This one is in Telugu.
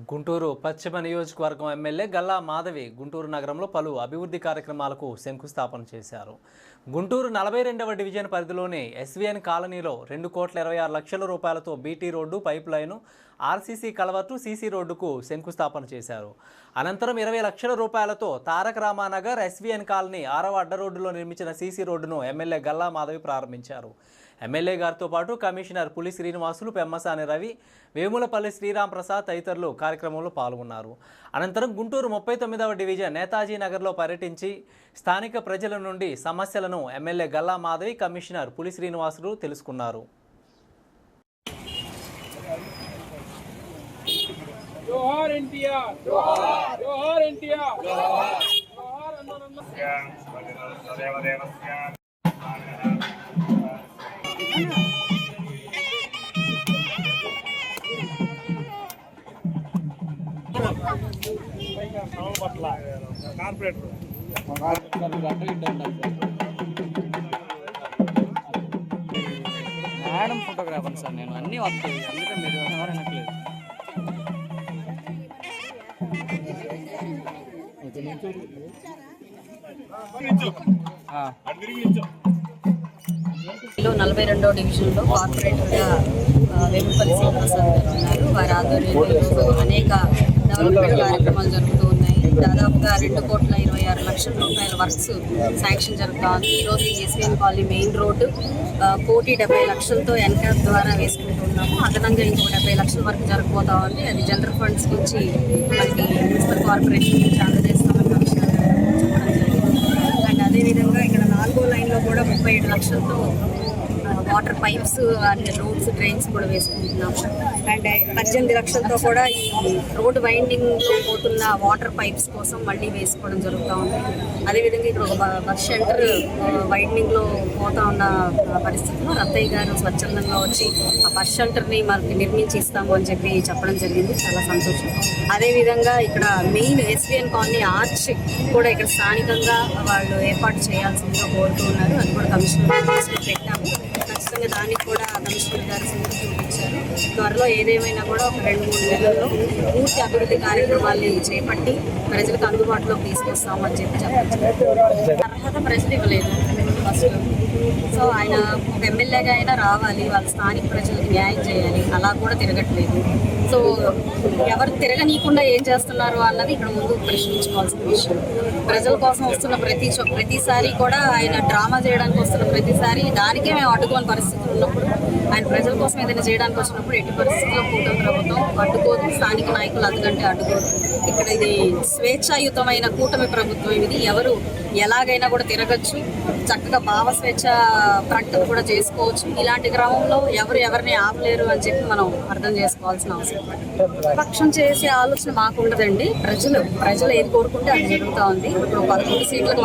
గుంటూరు పశ్చిమ నియోజకవర్గం ఎమ్మెల్యే గల్లా మాధవి గుంటూరు నగరంలో పలు అభివృద్ధి కార్యక్రమాలకు శంకుస్థాపన చేశారు. గుంటూరు 42వ డివిజన్ పరిధిలోని ఎస్వీఎన్ కాలనీలో 2,26,00,000 రూపాయలతో BT road, pipe line, RCC culvert, CC రోడ్డుకు శంకుస్థాపన చేశారు. అనంతరం 20 లక్షల రూపాయలతో తారక రామానగర్ ఎస్వీఎన్ కాలనీ 6వ అడ్డ రోడ్డులో నిర్మించిన సీసీ రోడ్డును ఎమ్మెల్యే గల్లా మాధవి ప్రారంభించారు. ఎమ్మెల్యే గారితో పాటు కమిషనర్ పులి శ్రీనివాసులు, పెమ్మసాని రవి, వేములపల్లి శ్రీరామ్ ప్రసాద్ తదితరులు కార్యక్రమంలో పాల్గొన్నారు. అనంతరం గుంటూరు 39వ డివిజన్ నేతాజీ నగర్లో పర్యటించి స్థానిక ప్రజల నుండి సమస్యలను ఎమ్మెల్యే గల్లా మాధవి, కమిషనర్ పులి శ్రీనివాసులు తెలుసుకున్నారు. జోహార్ ఎన్టీఆర్, జోహార్ జోహార్ ఎన్టీఆర్, జోహార్ జోహార్ మేడం ఫోటోగ్రాఫర్ సార్, నేను అన్నీ వస్తాయి, అందుకే మీరు ఎవరనట్లేదు. లో 42వ డివిజన్లో కార్పొరేటర్గా వేములపల్లి శ్రీనివాసరావు గారు ఉన్నారు. వారి ఆధ్వర్యంలో అనేక డెవలప్మెంట్ కార్యక్రమాలు జరుగుతూ ఉన్నాయి. దాదాపుగా 2,26,00,000 రూపాయల వర్క్స్ శాంక్షన్ జరుగుతూ ఉంది. ఈరోజు ఎస్వీఎన్ కాలనీ మెయిన్ రోడ్డు 1,70,00,000తో ఎన్కాప్ ద్వారా వేసుకుంటున్నాము. అదనంగా ఇంకో 70 లక్షల వరకు జరగబోతా ఉంది. అది జనరల్ ఫండ్స్ నుంచి మనకి మున్సిపల్ కార్పొరేషన్ నుంచి అందజేస్తామని కమిషనర్ చెప్పడం జరిగింది. అండ్ అదేవిధంగా ఇక్కడ 4వ లైన్లో కూడా 37 లక్షలతో water pipes and roads, drains కూడా వేసుకుంటున్నాము. అండ్ 18 లక్షలతో కూడా ఈ రోడ్ వైండింగ్లో పోతున్న వాటర్ పైప్స్ కోసం మళ్ళీ వేసుకోవడం జరుగుతూ ఉంది. అదేవిధంగా ఇక్కడ ఒక బస్ షెల్టర్ వైండింగ్లో పోతా ఉన్న పరిస్థితుల్లో రత్తయ్య గారు స్వచ్ఛందంగా వచ్చి ఆ బస్ షెల్టర్ని మనకి నిర్మించి ఇస్తాము అని చెప్పి చెప్పడం జరిగింది. చాలా సంతోషం. అదేవిధంగా ఇక్కడ మెయిన్ ఎస్వీఎన్ కాలనీ ఆర్చ్ కూడా ఇక్కడ స్థానికంగా వాళ్ళు ఏర్పాటు చేయాల్సిందిగా కోరుతూ ఉన్నారు. అది కూడా కమిషనర్ పెట్టాము. ఖచ్చితంగా దానికి కూడా కమిషనర్ గారు చూపించారు. త్వరలో ఏదేమైనా కూడా ఒక 2-3 నెలల్లో పూర్తి అభివృద్ధి కార్యక్రమాల్ని చేపట్టి ప్రజలకు అందుబాటులోకి తీసుకొస్తామని చెప్పి అర్హత ప్రజలు ఇవ్వలేదు ఫస్ట్. సో ఆయన ఒక ఎమ్మెల్యేగా అయినా రావాలి, వాళ్ళ స్థానిక ప్రజలకు న్యాయం చేయాలి. అలా కూడా తిరగట్లేదు. సో ఎవరు తిరగనీయకుండా ఏం చేస్తున్నారు అన్నది ఇక్కడ ముందు ప్రశ్నించుకోవాల్సిన విషయం. ప్రజల కోసం వస్తున్న ప్రతిసారి కూడా ఆయన డ్రామా చేయడానికి వస్తున్న ప్రతిసారి దానికే మేము అడ్డుకోని పరిస్థితులు ఉన్నప్పుడు, ఆయన ప్రజల కోసం ఏదైనా చేయడానికి వచ్చినప్పుడు ఎట్టి పరిస్థితుల్లో కూటమి ప్రభుత్వం అడ్డుకోదు, స్థానిక నాయకులు అందుకంటే అడ్డుకోదు. ఇక్కడ ఇది స్వేచ్ఛాయుతమైన కూటమి ప్రభుత్వం. ఇది ఎవరు ఎలాగైనా కూడా తిరగచ్చు, చక్కగా భావ స్వేచ్ఛ ప్రకటన కూడా చేసుకోవచ్చు. ఇలాంటి క్రమంలో ఎవరు ఎవరిని ఆపలేరు అని చెప్పి మనం అర్థం చేసుకోవాల్సిన అవసరం. పక్షం చేసే ఆలోచన మాకు ఉండదండి. ప్రజలు ఏది కోరుకుంటే అది జరుగుతూ ఉంది. ఇప్పుడు 13 సీట్లకు